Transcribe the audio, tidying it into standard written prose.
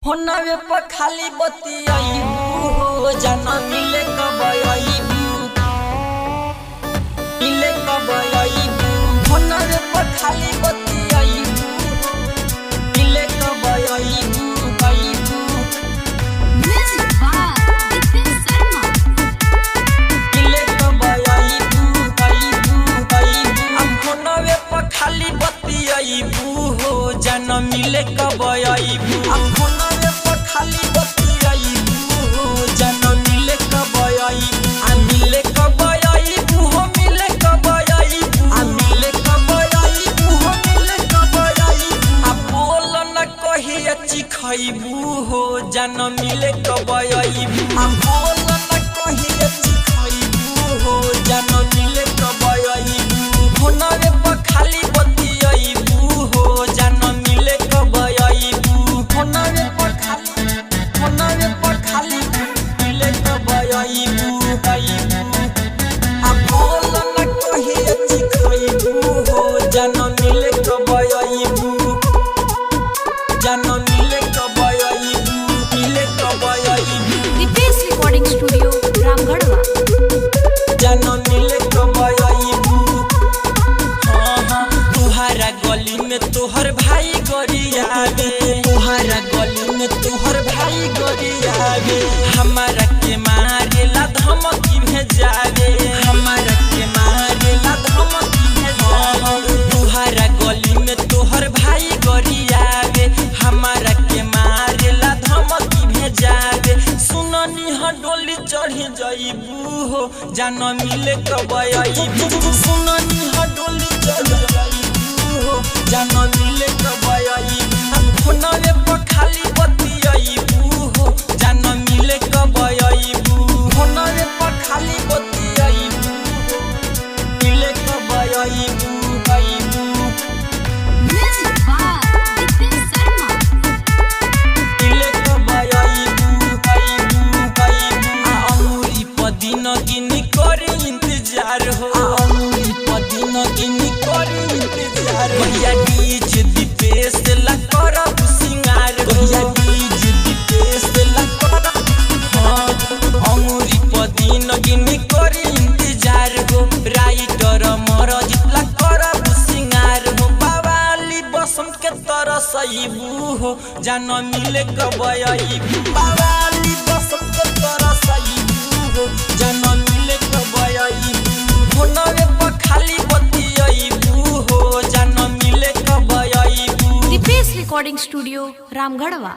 होनवे पर खाली बतियाईबू हो जाना मिले कब आईबू मिले कब आईबू होनवे पर खाली बतियाईबू मिले कब आईबू आईबू Music by Nitin Sharma. मिले कब आईबू आईबू आईबू हम होनवे पर खाली बतियाईबू हो जाना मिले कब आईबू हम होनवे पर खाली बतियाईबू हो जाना मिले कब आईबू आ मिले कब आईबू हो मिले कब आईबू आ मिले कब आईबू हो मिले कब आईबू आ बोल न कही अच्छी खाईबू हो जाना मिले कब आईबू आ बोल न कही अच्छी खाईबू हो जाना मिले कब आईबू होनवे पर खाली बतियाईबू हो जाना मिले कब आईबू होनवे पर खाली मिले कब आईबू आईबू आ बोल न कही अच्छी खाईबू हो जाना मिले कब आईबू जाना मिले कब आईबू मिले कब आईबू The Best Recording Studio, Ramgarhwa. जाना मिले कब आईबू हाँ हाँ तुहारा गली में तोहर भाई गरियाबे तुहारा गली में तोहर भाई गरियाबे हमारा के मारेला धमकी भेजाबे हमारा के मारेला धमकी भेजाबे तुहारा गली में तोहर भाई गरियाबे हमारा के मारेला धमकी भेजाबे सुननी ह डोली चढ़ी जाईबू हो जाना मिले कब आईबू सुननी ह डोली चढ़ी जाईबू हो जाना मिले कब आईबू हम फोनवे पर खाली बतियाईबू हो जाना मिले कब आईबू फोनवे पर खाली बतियाईबू हो मिले कब आईबू आईबू Music by Nitin Sharma. मिले कब आईबू आईबू आईबू आ अंगूरी पर दिन गिनी करे इंतजार हो अंगूरी पर दिन गिनी करे इंतजार भैया डीजे दीपेश ला करब सिंगार भैया डीजे दीपेश ला करब हाँ अंगूरी पर दिन गिनी करे इंतजार हो राइटर मरजित ला करब सिंगार हो बावाली बसंत के तरह सईबू हो जाना मिले कब आईबू बावाली बसंत के तरह सईबू हो जाना मिले कब आईबू फोनवे पर खाली बतियाईबू हो जाना मिले कब आईबू The Best Recording Studio, Ramgarhwa.